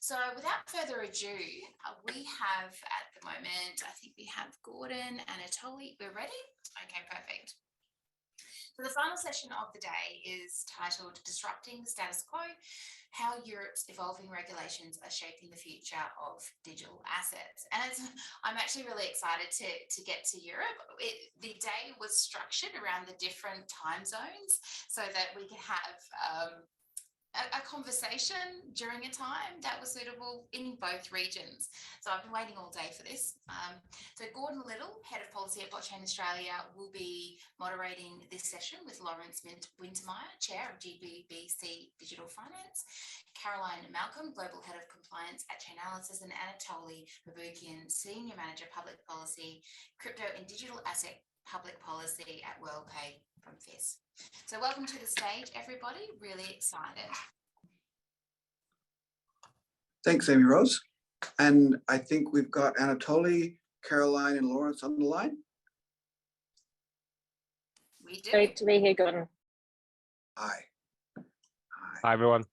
So without further ado, we have at the moment, I think we have Gordon, Anatole. We're ready? Okay, perfect. So the final session of the day is titled Disrupting the Status Quo, How Europe's Evolving Regulations Are Shaping the Future of Digital Assets. And I'm actually really excited to get to Europe. The day was structured around the different time zones so that we could have a conversation during a time that was suitable in both regions. So I've been waiting all day for this. So Gordon Little, Head of Policy at Blockchain Australia, will be moderating this session with Lawrence Wintermeyer, Chair of GBBC Digital Finance, Caroline Malcolm, Global Head of Compliance at Chainalysis, and Anatole Baboukhian, Senior Manager Public Policy, Crypto and Digital Asset Public Policy at Worldpay from FIS. So welcome to the stage, everybody. Really excited. Thanks, Amy Rose. And I think we've got Anatole, Caroline, and Lawrence on the line. We do. Great to be here, Gordon. Hi. Hi, everyone.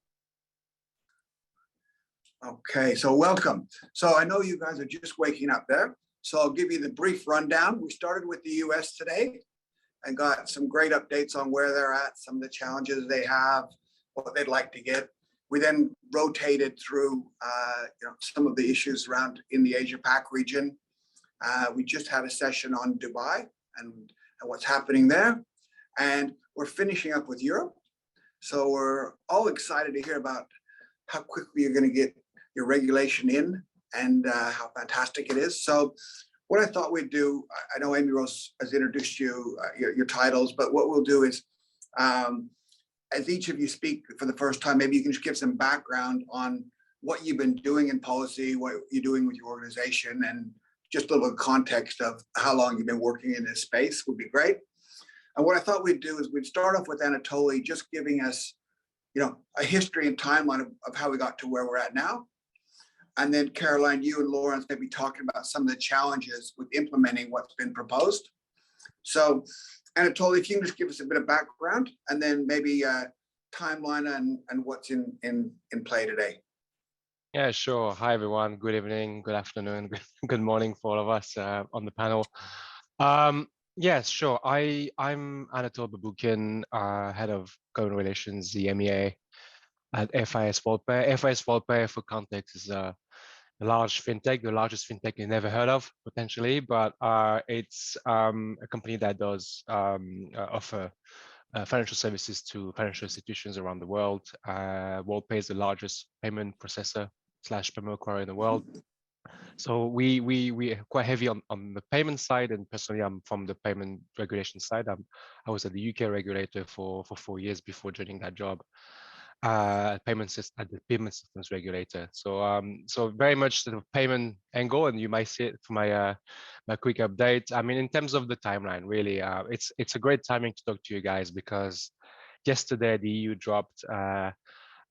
Okay, so welcome. So I know you guys are just waking up there. So I'll give you the brief rundown. We started with the US today and got some great updates on where they're at, some of the challenges they have, what they'd like to get. We then rotated through some of the issues around in the Asia Pac region. We just had a session on Dubai and what's happening there. And we're finishing up with Europe. So we're all excited to hear about how quickly you're going to get your regulation in and how fantastic it is. So what I thought we'd do, I know Amy Rose has introduced you, your titles, but what we'll do is, as each of you speak for the first time, maybe you can just give some background on what you've been doing in policy, what you're doing with your organization, and just a little context of how long you've been working in this space would be great. And what I thought we'd do is we'd start off with Anatole, just giving us, a history and timeline of how we got to where we're at now. And then Caroline, you and Lawrence may be talking about some of the challenges with implementing what's been proposed. So Anatole, if you can just give us a bit of background and then maybe a timeline and what's in play today. Yeah, sure. Hi, everyone. Good evening, good afternoon, good morning for all of us on the panel. Yes, sure. I'm Anatole Baboukhian, Head of Government Relations, the EMEA at FIS Worldpay. FIS Worldpay, for context, is a large fintech, the largest fintech you never heard of, potentially, but it's a company that does offer financial services to financial institutions around the world. Worldpay is the largest payment processor / payment acquirer in the world. So we are quite heavy on the payment side, and personally, I'm from the payment regulation side. I was at the UK regulator for 4 years before joining that job. At the payment systems regulator. So so very much the payment angle, and you might see it from my my quick update. I mean, in terms of the timeline, really, it's a great timing to talk to you guys because yesterday the EU dropped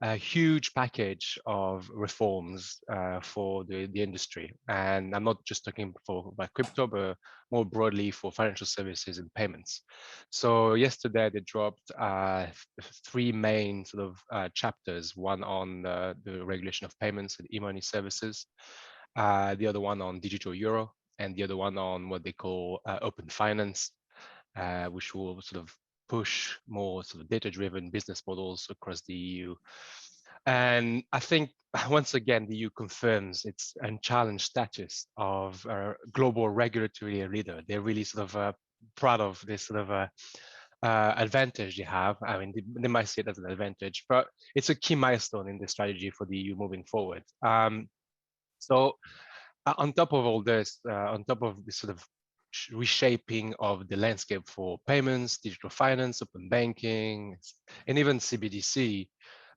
a huge package of reforms for the industry, and I'm not just talking about crypto, but more broadly for financial services and payments. So yesterday they dropped 3 main sort of chapters: one on the regulation of payments and e-money services, the other one on digital euro, and the other one on what they call open finance, which will sort of push more sort of data-driven business models across the EU. And I think once again, the EU confirms its unchallenged status of a global regulatory leader. They're really sort of proud of this sort of advantage they have. I mean, they might see it as an advantage, but it's a key milestone in the strategy for the EU moving forward. So on top of all this, on top of this sort of reshaping of the landscape for payments, digital finance, open banking, and even CBDC,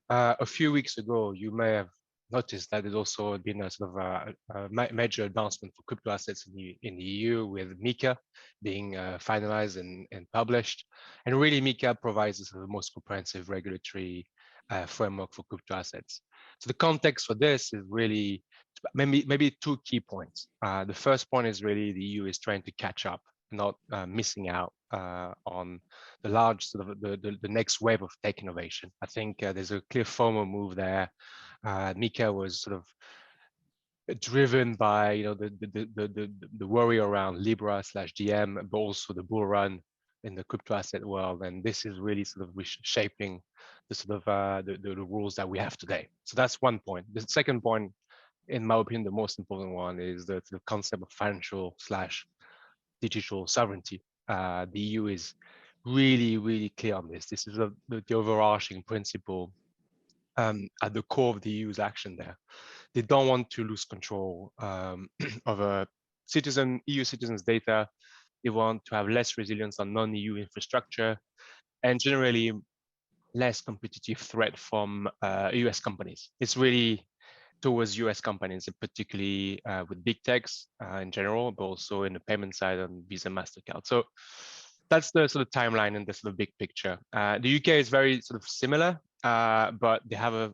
a few weeks ago, you may have noticed that there's also been a sort of a major announcement for crypto assets in the EU, with MiCA being finalized and published. And really, MiCA provides the most comprehensive regulatory framework for crypto assets. So the context for this is really maybe 2 key points. The first point is really the EU is trying to catch up, not missing out on the large sort of the next wave of tech innovation. I think there's a clear FOMO move there. MiCA was sort of driven by the worry around Libra/DM, but also the bull run in the crypto asset world, and this is really sort of reshaping the sort of the rules that we have today. So that's one point. The second point, in my opinion, the most important one is the concept of financial/digital sovereignty. The EU is really clear on this. This is the overarching principle at the core of the EU's action there. They don't want to lose control of a EU citizens' data. They want to have less resilience on non-EU infrastructure and generally less competitive threat from US companies. It's really towards US companies, particularly with big techs in general, but also in the payment side on Visa, MasterCard. So that's the sort of timeline and the sort of big picture. The UK is very sort of similar, but they have a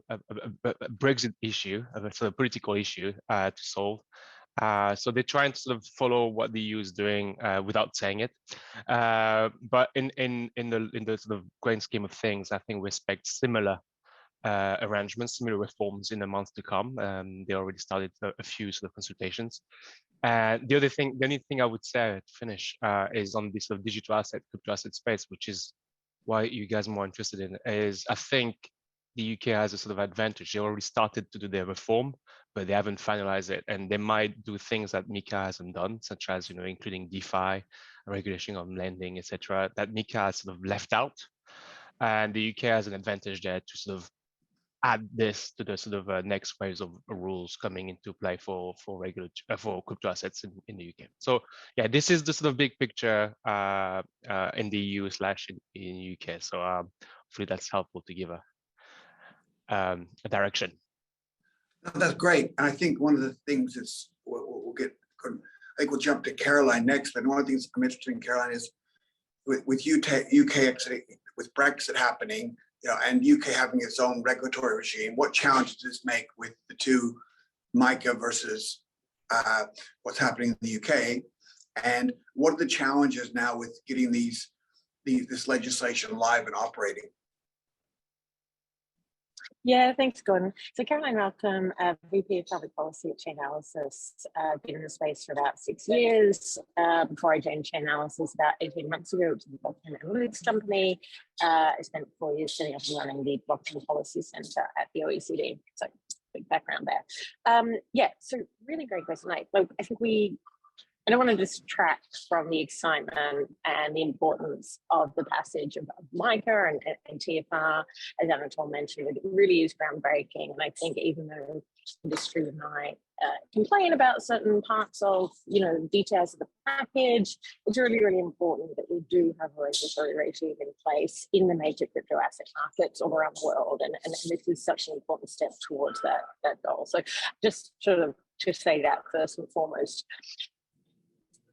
Brexit issue, a sort of political issue to solve. So they're trying to sort of follow what the EU is doing without saying it. But in the sort of grand scheme of things, I think we expect similar arrangements, similar reforms in the months to come. They already started a few sort of consultations. And the only thing I would say to finish is on this sort of digital asset, crypto asset space, which is why you guys are more interested in, is I think the UK has a sort of advantage. They already started to do their reform, but they haven't finalized it. And they might do things that MiCA hasn't done, such as, including DeFi, regulation on lending, etc., that MiCA has sort of left out. And the UK has an advantage there to sort of add this to the sort of next waves of rules coming into play for crypto assets in the UK. So yeah, this is the sort of big picture in the EU/in UK. So hopefully that's helpful to give a direction. That's great. And I think one of the things is we'll get. I think we'll jump to Caroline next. But one of the things I'm interested in, Caroline, is with UK exiting, with Brexit happening, and UK having its own regulatory regime, what challenges does this make with the two, MiCA versus what's happening in the UK? And what are the challenges now with getting this legislation live and operating? Yeah, thanks, Gordon. So Caroline Malcolm, VP of Public Policy at Chainalysis, been in the space for about 6 years. Before I joined Chainalysis about 18 months ago, which is a blockchain analytics company. I spent 4 years setting up and running the Blockchain Policy Center at the OECD. So big background there. Yeah, so really great question. I think I don't want to distract from the excitement and the importance of the passage of MiCA and TFR. As Anatole mentioned, it really is groundbreaking. And I think even though industry might complain about certain parts of, details of the package, it's really, really important that we do have a regulatory regime in place in the major crypto asset markets all around the world. And this is such an important step towards that goal. So just sort of to say that first and foremost.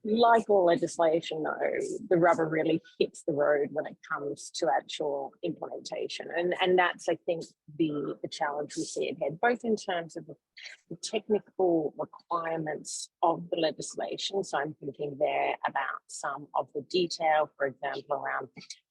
Like all legislation, though, the rubber really hits the road when it comes to actual implementation. And that's, I think, the challenge we see ahead, both in terms of the technical requirements of the legislation. So I'm thinking there about some of the detail, for example, around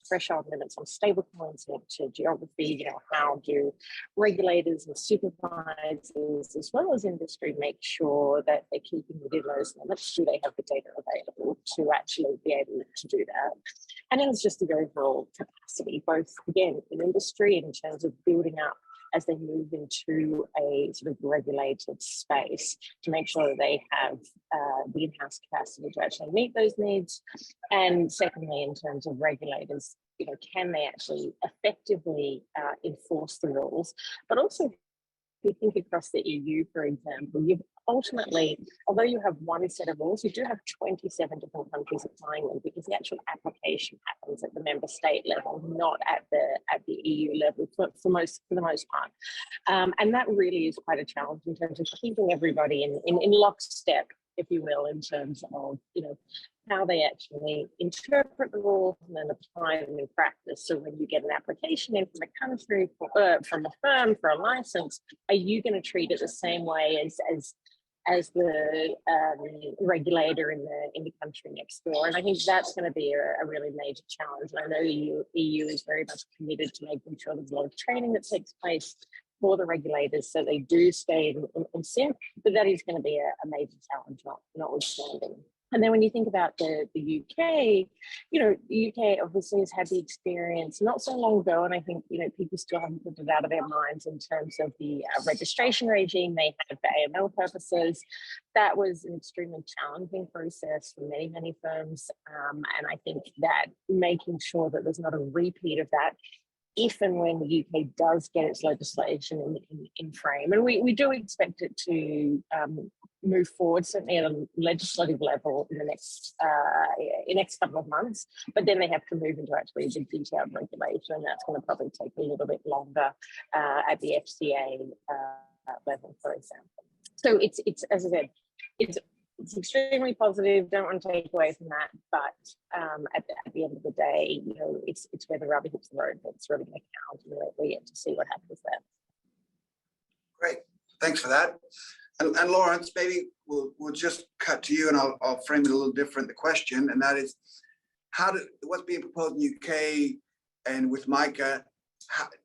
threshold limits on stablecoins to geography, how do regulators and supervisors as well as industry make sure that they're keeping within those limits? Do they have the data available to actually be able to do that? And then it's just the overall capacity, both again in industry in terms of building up as they move into a sort of regulated space to make sure that they have the in-house capacity to actually meet those needs. And secondly, in terms of regulators, can they actually effectively enforce the rules? But also, if you think across the EU, for example, you've ultimately, although you have one set of rules, you do have 27 different countries applying them because the actual application happens at the member state level, not at the EU level for the most part. And that really is quite a challenge in terms of keeping everybody in lockstep, if you will, in terms of how they actually interpret the rules and then apply them in practice. So when you get an application in from a country, from a firm for a license, are you going to treat it the same way as the regulator in the country next door? And I think that's going to be a really major challenge. And I know the EU is very much committed to making sure there's a lot of training that takes place for the regulators so they do stay in sync, but that is going to be a major challenge, notwithstanding. And then when you think about the UK, the UK obviously has had the experience not so long ago, and I think, people still haven't put it out of their minds in terms of the registration regime they had for AML purposes. That was an extremely challenging process for many, many firms. And I think that making sure that there's not a repeat of that if and when the UK does get its legislation in frame. And we do expect it to move forward, certainly at a legislative level in the next couple of months, but then they have to move into actually the detailed regulation, and that's going to probably take a little bit longer at the FCA level, for example. So it's as I said, it's extremely positive. Don't want to take away from that, but at the end of the day, it's where the rubber hits the road that's really going to count, and we get to see what happens there. Great, thanks for that. And Lawrence, maybe we'll just cut to you, and I'll frame it a little different. The question, and that is, what's being proposed in the UK and with MICA?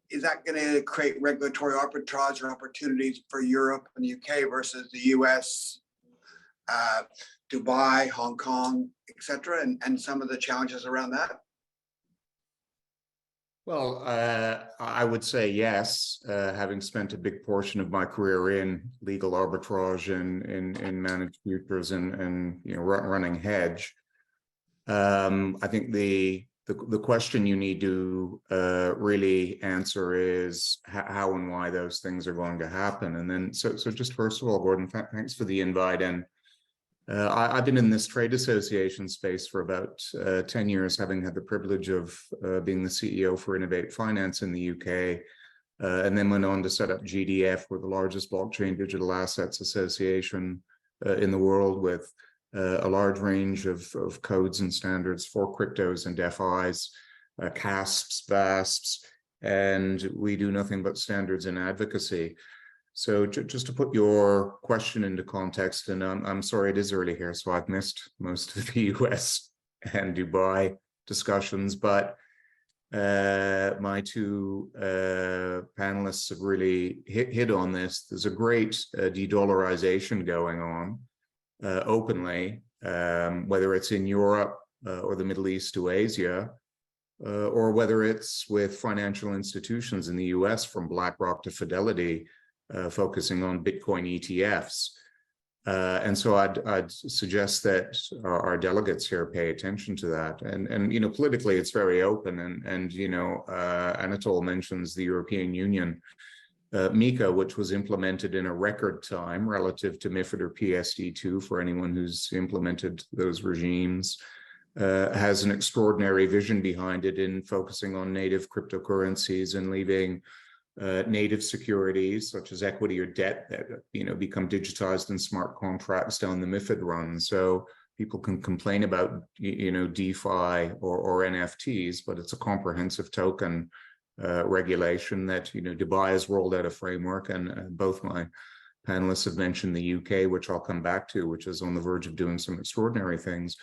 Is that going to create regulatory arbitrage or opportunities for Europe and the UK versus the US? Dubai, Hong Kong, etc., and some of the challenges around that? Well, I would say yes, having spent a big portion of my career in legal arbitrage and in managed futures and running hedge. I think the question you need to really answer is how and why those things are going to happen. And then, so just first of all, Gordon, thanks for the invite. And I've been in this trade association space for about 10 years, having had the privilege of being the CEO for Innovate Finance in the UK, and then went on to set up GDF, we're the largest blockchain digital assets association in the world, with a large range of codes and standards for cryptos and DeFis, CASPs, VASPs, and we do nothing but standards and advocacy. So just to put your question into context, and I'm sorry it is early here, so I've missed most of the US and Dubai discussions, but my two panelists have really hit on this. There's a great de-dollarization going on openly, whether it's in Europe or the Middle East to Asia, or whether it's with financial institutions in the US, from BlackRock to Fidelity, focusing on Bitcoin ETFs. And so I'd suggest that our delegates here pay attention to that. And politically, it's very open. And Anatole mentions the European Union, MiCA, which was implemented in a record time relative to MiFID or PSD2 for anyone who's implemented those regimes, has an extraordinary vision behind it in focusing on native cryptocurrencies and leaving native securities such as equity or debt that become digitized in smart contracts down the MiFID run. So people can complain about DeFi or NFTs, but it's a comprehensive token regulation that Dubai has rolled out a framework, and both my panelists have mentioned the UK, which I'll come back to, which is on the verge of doing some extraordinary things.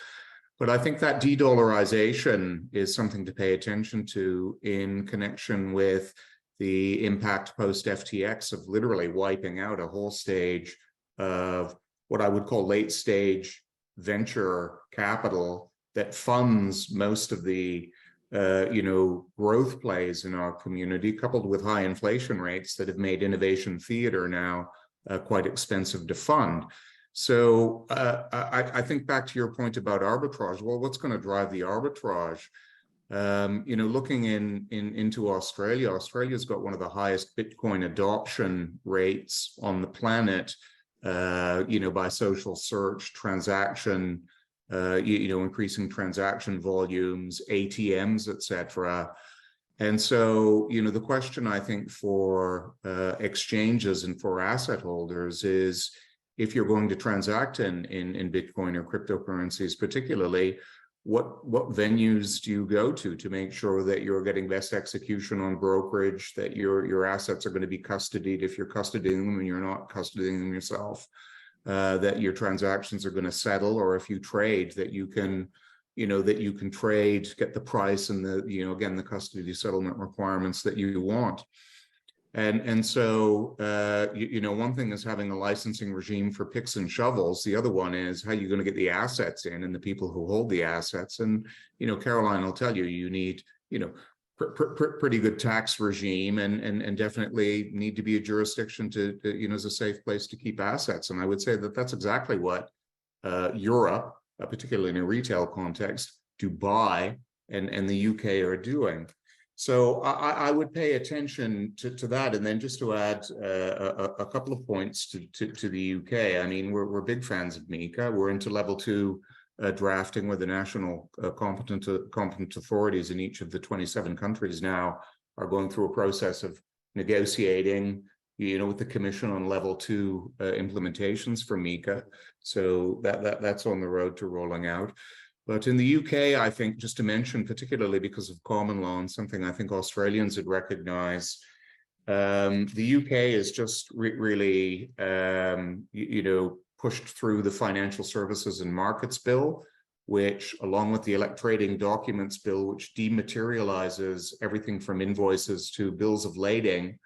But I think that de-dollarization is something to pay attention to in connection with the impact post-FTX of literally wiping out a whole stage of what I would call late stage venture capital that funds most of the growth plays in our community, coupled with high inflation rates that have made innovation theater now quite expensive to fund. So I think back to your point about arbitrage. Well, what's going to drive the arbitrage? Looking into Australia, Australia's got one of the highest Bitcoin adoption rates on the planet, by social search, transaction, increasing transaction volumes, ATMs, etc. And so, the question I think for exchanges and for asset holders is, if you're going to transact in Bitcoin or cryptocurrencies particularly, what venues do you go to make sure that you're getting best execution on brokerage, that your assets are going to be custodied if you're custodying them and you're not custodying them yourself, that your transactions are going to settle, or if you trade, that you can trade, get the price and the again the custody settlement requirements that you want. And so, one thing is having a licensing regime for picks and shovels. The other one is how you're going to get the assets in and the people who hold the assets. And, Caroline will tell you, you need, pretty good tax regime and definitely need to be a jurisdiction to as a safe place to keep assets. And I would say that that's exactly what Europe, particularly in a retail context, Dubai and the UK are doing. So I would pay attention to that. And then just to add a couple of points to the UK, I mean, we're big fans of MiCA. We're into level 2 drafting where the national competent authorities in each of the 27 countries now are going through a process of negotiating, with the Commission on level 2 implementations for MiCA. So that's on the road to rolling out. But in the UK, I think, just to mention, particularly because of common law and something I think Australians would recognize, the UK is just really, pushed through the Financial Services and Markets Bill, which, along with the Elect Trading Documents Bill, which dematerializes everything from invoices to bills of lading,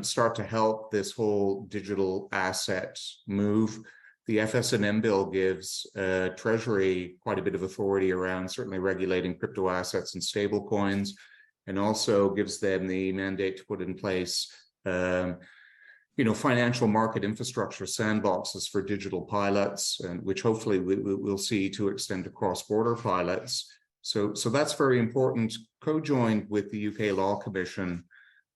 start to help this whole digital asset move. The FS&M bill gives Treasury quite a bit of authority around certainly regulating crypto assets and stable coins, and also gives them the mandate to put in place, financial market infrastructure sandboxes for digital pilots, and which hopefully we'll see to extend to cross-border pilots. So that's very important, co-joined with the UK Law Commission,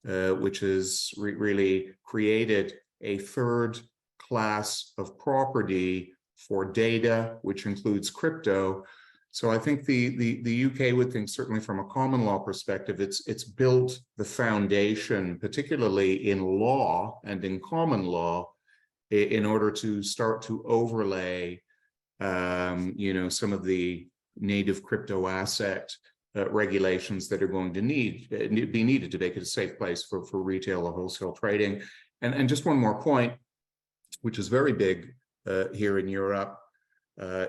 which has really created a third class of property for data, which includes crypto. So I think the UK would think, certainly from a common law perspective, it's built the foundation, particularly in law and in common law, in order to start to overlay, some of the native crypto asset regulations that are going to be needed to make it a safe place for retail or wholesale trading. And just one more point, which is very big here in Europe,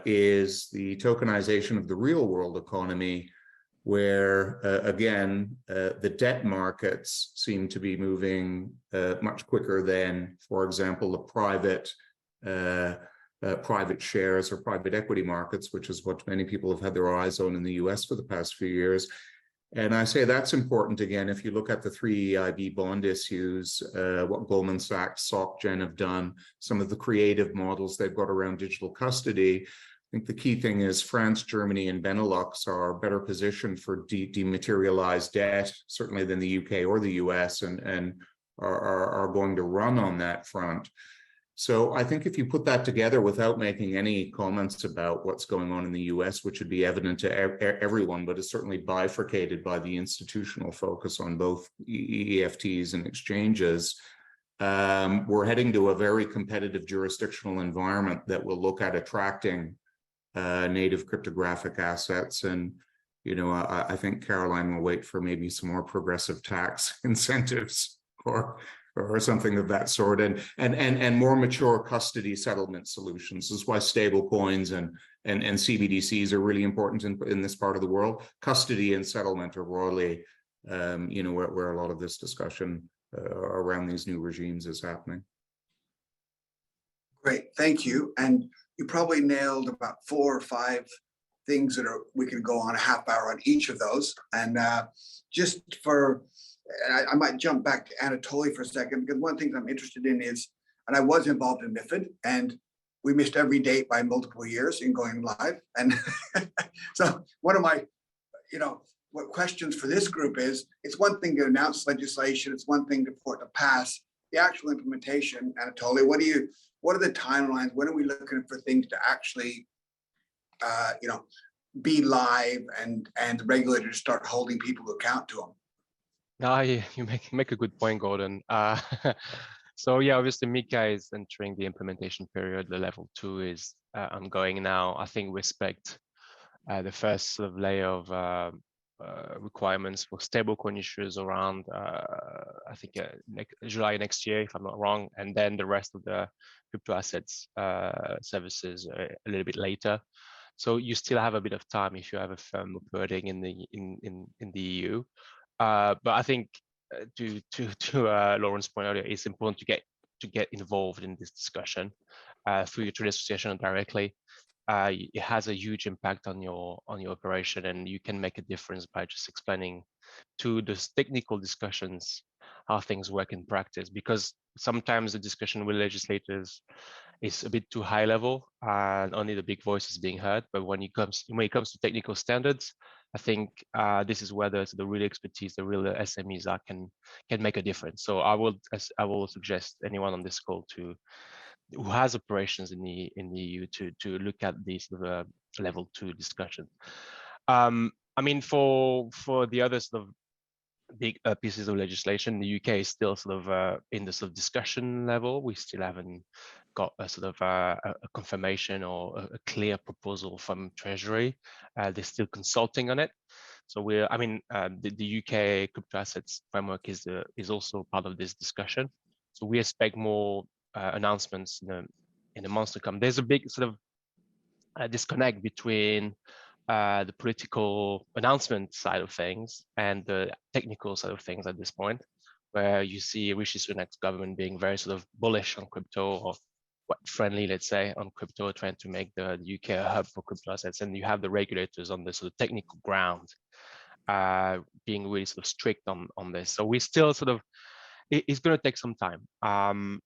is the tokenization of the real world economy, where, again, the debt markets seem to be moving much quicker than, for example, the private shares or private equity markets, which is what many people have had their eyes on in the US for the past few years. And I say that's important, again, if you look at the 3 EIB bond issues, what Goldman Sachs, SocGen have done, some of the creative models they've got around digital custody. I think the key thing is France, Germany, and Benelux are better positioned for dematerialized debt, certainly than the UK or the US, and are going to run on that front. So I think if you put that together without making any comments about what's going on in the US, which would be evident to everyone, but is certainly bifurcated by the institutional focus on both EFTs and exchanges, we're heading to a very competitive jurisdictional environment that will look at attracting native cryptographic assets. And, I think Caroline will wait for maybe some more progressive tax incentives or something of that sort, and more mature custody settlement solutions. This is why stable coins and CBDCs are really important in this part of the world. Custody and settlement are really, where a lot of this discussion around these new regimes is happening. Great, thank you. And you probably nailed about 4 or 5 things that we could go on a half hour on each of those. And just for, I might jump back to Anatole for a second, because one thing I'm interested in is, and I was involved in MiFID, and we missed every date by multiple years in going live. And so one of my, what questions for this group is, it's one thing to announce legislation, it's one thing for it to pass. The actual implementation, Anatole, what are the timelines? When are we looking for things to actually, be live and the regulators start holding people to account to them? You make a good point, Gordon. So yeah, obviously MiCA is entering the implementation period. The level 2 is ongoing now. I think we expect the first sort of layer of requirements for stablecoin issues around I think July next year, if I'm not wrong, and then the rest of the crypto assets services a little bit later. So you still have a bit of time if you have a firm operating in the EU. But I think Lauren's point earlier, it's important to get involved in this discussion through your trade association directly. It has a huge impact on your operation, and you can make a difference by just explaining to those technical discussions how things work in practice. Because sometimes the discussion with legislators is a bit too high level and only the big voice is being heard. But when it comes to technical standards, I think this is where the real expertise, the real SMEs can make a difference. So I will suggest anyone on this call who has operations in the EU to look at these level 2 discussion. I mean, for the other sort of big pieces of legislation, the UK is still sort of in the sort of discussion level. We still haven't got a sort of a confirmation or a clear proposal from Treasury. They're still consulting on it. So the UK crypto assets framework is also part of this discussion. So we expect more announcements in the months to come. There's a big sort of disconnect between the political announcement side of things and the technical side of things at this point, where you see Rishi Sunak's government being very sort of bullish on crypto, or friendly, let's say, on crypto, trying to make the UK a hub for crypto assets. And you have the regulators on the sort of technical ground being really sort of strict on this. So we still sort of, it's going to take some time.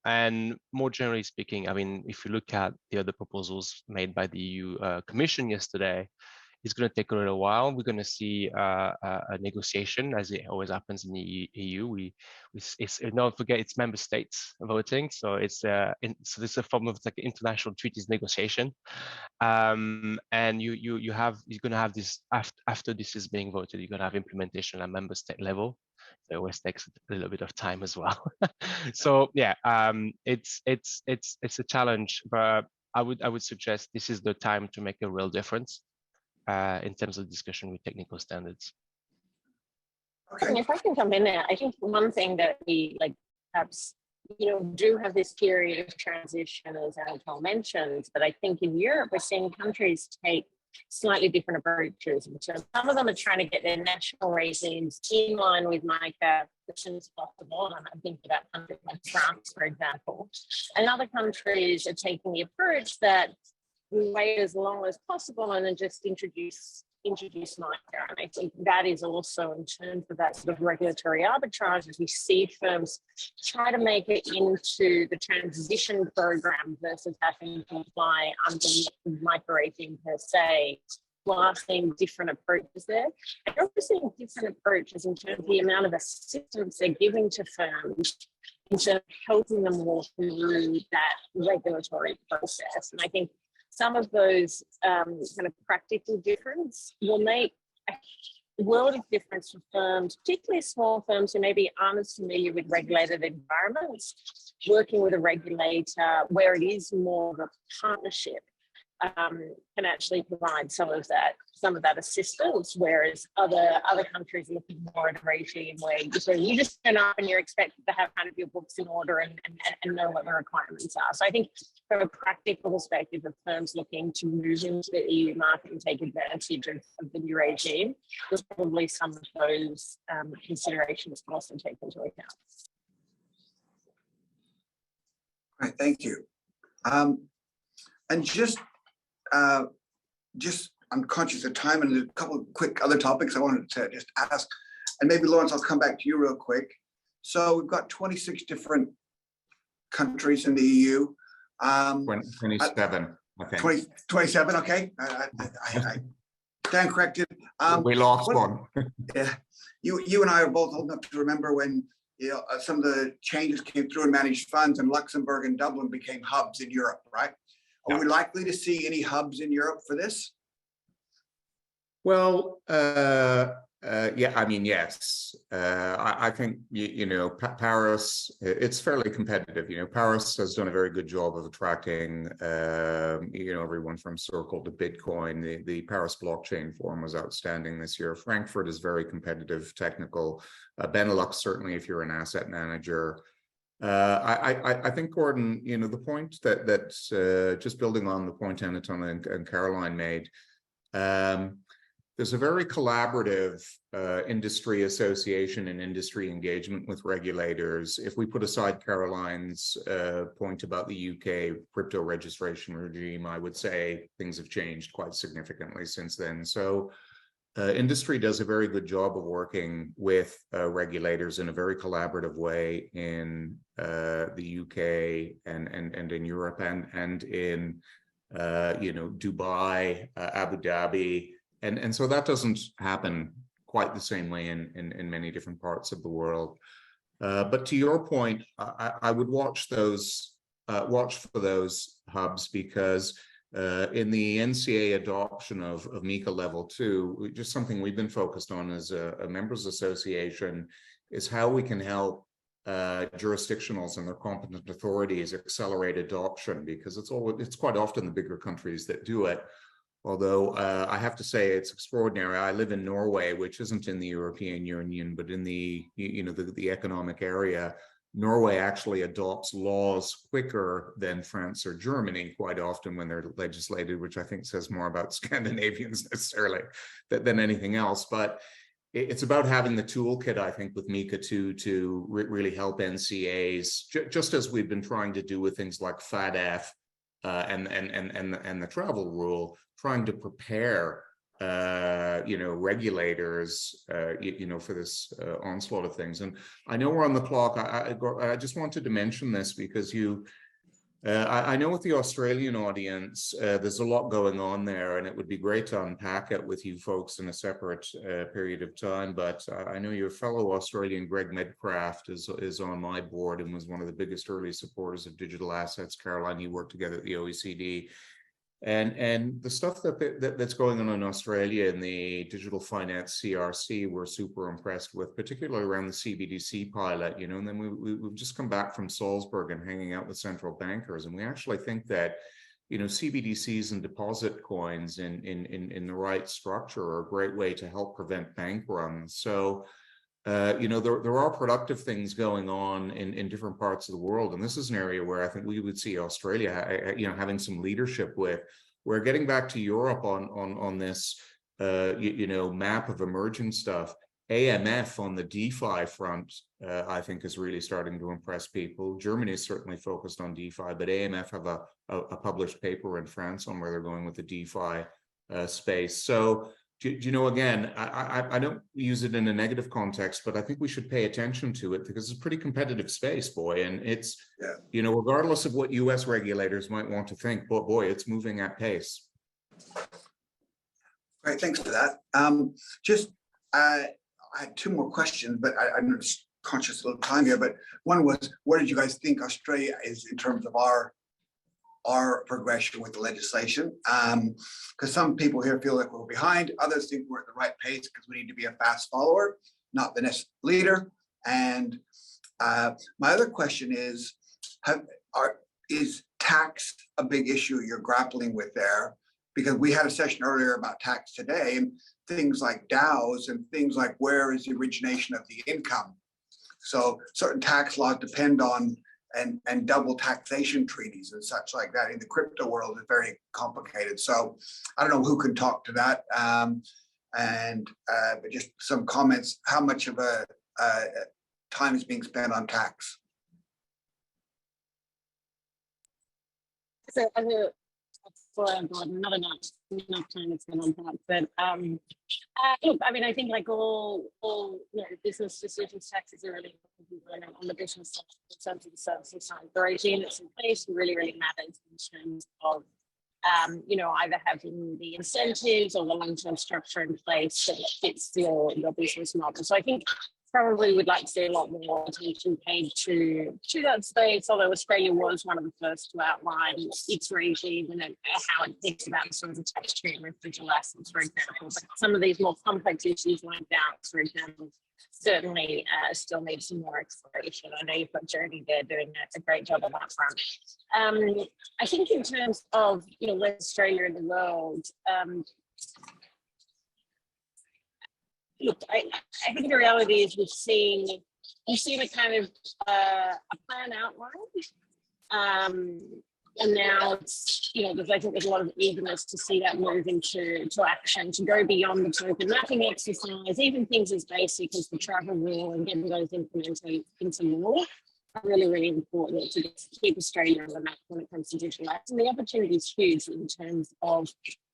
And more generally speaking, I mean, if you look at the other proposals made by the EU Commission yesterday, it's going to take a little while. We're going to see a negotiation, as it always happens in the EU. Don't forget, it's member states voting, so it's so this is a form of like international treaties negotiation. And you're going to have this after this is being voted. You're going to have implementation at member state level. It always takes a little bit of time as well. So yeah, it's a challenge, but I would suggest this is the time to make a real difference in terms of discussion with technical standards. Okay. And if I can come in there, I think one thing that we perhaps do have this period of transition, as Anatole mentioned, but I think in Europe we're seeing countries take slightly different approaches. So some of them are trying to get their national regimes in line with MiCA as soon as possible. And I'm thinking about countries like France, for example. And other countries are taking the approach that we wait as long as possible and then just introduce MiCA. And I think that is also in terms of that sort of regulatory arbitrage, as we see firms try to make it into the transition program versus having to apply under the MiCA regime per se. We're seeing different approaches there. And we're also seeing different approaches in terms of the amount of assistance they're giving to firms in terms of helping them walk through that regulatory process. And I think some of those kind of practical difference will make a world of difference for firms, particularly small firms who maybe aren't as familiar with regulated environments. Working with a regulator where it is more of a partnership can actually provide some of that assistance, whereas other countries are looking more at a regime where you just turn up and you're expected to have kind of your books in order and know what the requirements are. So I think from a practical perspective of firms looking to move into the EU market and take advantage of the new regime, there's probably some of those considerations to also take into account. All right, thank you. And just I'm conscious of time, and a couple of quick other topics I wanted to just ask, and maybe Lawrence, I'll come back to you real quick. So we've got 26 different countries in the EU. 27, I think. 27, okay. I stand corrected. We lost one. Yeah, you and I are both old enough to remember when some of the changes came through in managed funds, and Luxembourg and Dublin became hubs in Europe, right? Are we likely to see any hubs in Europe for this? Well, yeah, I mean, yes. I think, Paris, it's fairly competitive. Paris has done a very good job of attracting, everyone from Circle to Bitcoin. The Paris Blockchain Forum was outstanding this year. Frankfurt is very competitive, technical. Benelux, certainly, if you're an asset manager. I think, Gordon, the point that just building on the point Anatole and Caroline made, there's a very collaborative industry association and industry engagement with regulators. If we put aside Caroline's point about the UK crypto registration regime, I would say things have changed quite significantly since then. So industry does a very good job of working with regulators in a very collaborative way in the UK and in Europe and in Dubai, Abu Dhabi. And so that doesn't happen quite the same way in many different parts of the world. But to your point, I would watch for those hubs, because in the NCA adoption of MiCA Level 2, just something we've been focused on as a members association is how we can help jurisdictionals and their competent authorities accelerate adoption, because it's quite often the bigger countries that do it. Although I have to say it's extraordinary. I live in Norway, which isn't in the European Union, but in the economic area. Norway actually adopts laws quicker than France or Germany quite often when they're legislated, which I think says more about Scandinavians necessarily than anything else. But it's about having the toolkit, I think, with MiCA 2 to really help NCAs, just as we've been trying to do with things like FATF and the travel rule, trying to prepare regulators for this onslaught of things. And I know we're on the clock. I just wanted to mention this because I know with the Australian audience, there's a lot going on there, and it would be great to unpack it with you folks in a separate period of time. But I know your fellow Australian, Greg Medcraft, is on my board and was one of the biggest early supporters of digital assets. Caroline, you worked together at the OECD. And the stuff that's going on in Australia in the digital finance CRC, we're super impressed with, particularly around the CBDC pilot, and then we've just come back from Salzburg and hanging out with central bankers. And we actually think that, CBDCs and deposit coins in the right structure are a great way to help prevent bank runs. So, there are productive things going on in different parts of the world. And this is an area where I think we would see Australia, having some leadership with. We're getting back to Europe on this, map of emerging stuff. AMF on the DeFi front, I think, is really starting to impress people. Germany is certainly focused on DeFi, but AMF have a published paper in France on where they're going with the DeFi space. So, again, I don't use it in a negative context, but I think we should pay attention to it because it's a pretty competitive space, boy. And it's, regardless of what US regulators might want to think, but boy, it's moving at pace. Great, thanks for that. I had two more questions, but I'm just conscious of a little time here. But one was, where did you guys think Australia is in terms of our progression with the legislation? Because some people here feel like we're behind, others think we're at the right pace because we need to be a fast follower, not the next leader. And my other question is, is tax a big issue you're grappling with there? Because we had a session earlier about tax today, and things like DAOs and things like where is the origination of the income. So certain tax laws depend on and double taxation treaties and such like that in the crypto world is very complicated. So I don't know who can talk to that. But just some comments, how much of a time is being spent on tax? So not enough time is spent on tax, but look, I mean, I think like all business decisions, taxes are really important on the business side. In terms of the services side, the regime that's in place really matters in terms of either having the incentives or the long-term structure in place that fits your business model. So I think probably would like to see a lot more attention paid to that space, although Australia was one of the first to outline its regime and how it thinks about sort of the tax treatment for digital assets, for example. But some of these more complex issues like DAOs, for example, certainly still need some more exploration. I know you've got Jody there doing a great job on that front. I think in terms of where Australia in the world, look, I think the reality is you've seen a kind of a plan outlined. And now it's, I think there's a lot of eagerness to see that move into action, to go beyond the token mapping exercise, even things as basic as the travel rule and getting those implemented into law are really, really important to keep Australia on the map when it comes to digital apps. And the opportunity is huge in terms of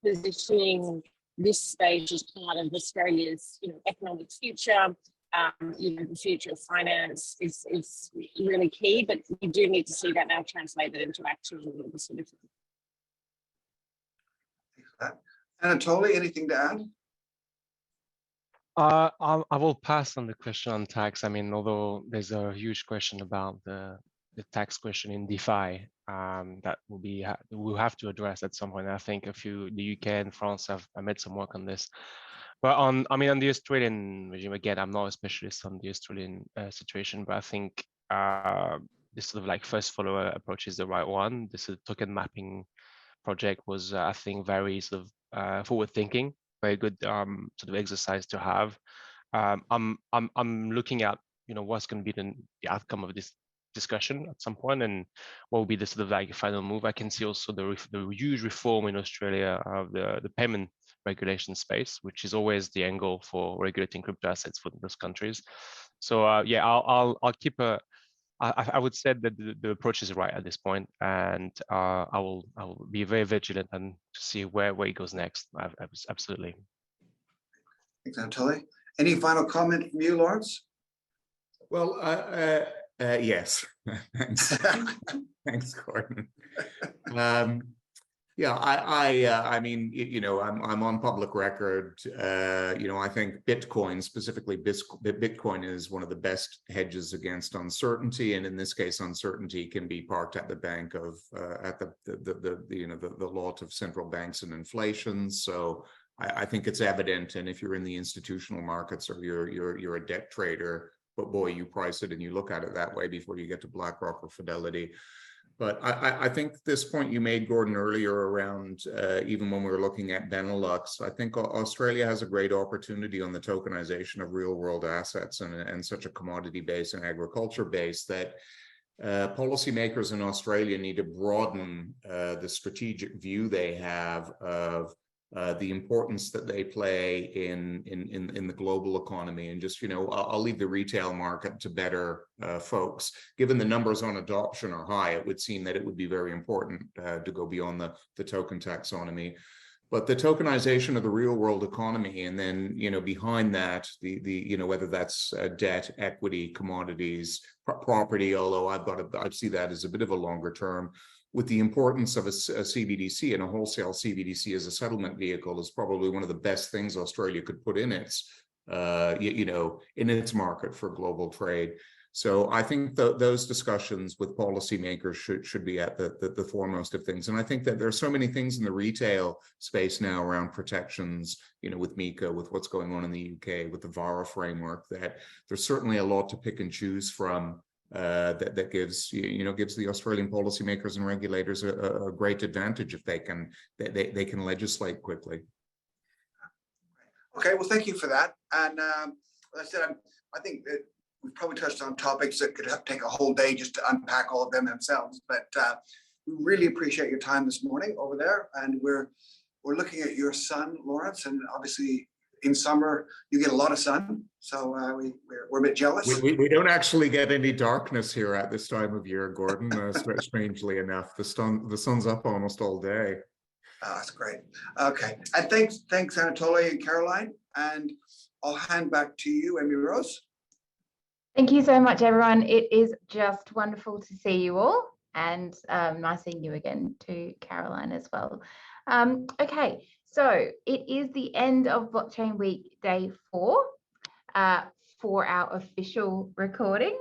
positioning this space as part of Australia's, economic future. The future of finance is really key, but you do need to see that now translated into action. Anatole, anything to add? I will pass on the question on tax. I mean, although there's a huge question about the tax question in DeFi that we'll have to address at some point. I think the UK and France have made some work on this. But on the Australian regime, again, I'm not a specialist on the Australian situation, but I think this sort of like first follower approach is the right one. This token mapping project was, I think, very sort of forward thinking, very good sort of exercise to have. I'm looking at what's going to be the outcome of this discussion at some point, and what will be the sort of like final move. I can see also the huge reform in Australia of the payment regulation space, which is always the angle for regulating crypto assets for those countries. So yeah, I'll keep I would say that the approach is right at this point, and I will be very vigilant and to see where it goes next. Absolutely. Thanks, Anatole. Any final comment from you, Lawrence? Well, yes. Thanks. Thanks, Gordon. Yeah, I mean, I'm on public record. I think Bitcoin, specifically Bitcoin, is one of the best hedges against uncertainty, and in this case, uncertainty can be parked at the bank of at the lot of central banks and inflation. So I think it's evident, and if you're in the institutional markets or you're a debt trader, but boy, you price it and you look at it that way before you get to BlackRock or Fidelity. But I think this point you made, Gordon, earlier around even when we were looking at Benelux, I think Australia has a great opportunity on the tokenization of real world assets and such a commodity base and agriculture base that policymakers in Australia need to broaden the strategic view they have of the importance that they play in the global economy. And just, I'll leave the retail market to better folks. Given the numbers on adoption are high, it would seem that it would be very important to go beyond the token taxonomy. But the tokenization of the real world economy, and then, behind that, the whether that's debt, equity, commodities, property, although I see that as a bit of a longer term, with the importance of a CBDC, and a wholesale CBDC as a settlement vehicle is probably one of the best things Australia could put in its, in its market for global trade. So I think those discussions with policymakers should be at the foremost of things. And I think that there are so many things in the retail space now around protections, with MiCA, with what's going on in the UK, with the VARA framework, that there's certainly a lot to pick and choose from. That gives the Australian policymakers and regulators a great advantage if they can legislate quickly. Okay, well, thank you for that. And as I said, I think that we've probably touched on topics that could take a whole day just to unpack all of them themselves. But we really appreciate your time this morning over there, and we're looking at your son, Lawrence, and obviously in summer you get a lot of sun, so we're a bit jealous. We don't actually get any darkness here at this time of year, Gordon. Strangely enough, the sun's up almost all day. Oh, that's great. Okay, and thanks Anatole and Caroline, and I'll hand back to you, Amy Rose. Thank you so much, everyone. It is just wonderful to see you all, and nice seeing you again too, Caroline, as well. Okay. So it is the end of Blockchain Week Day 4 for our official recording.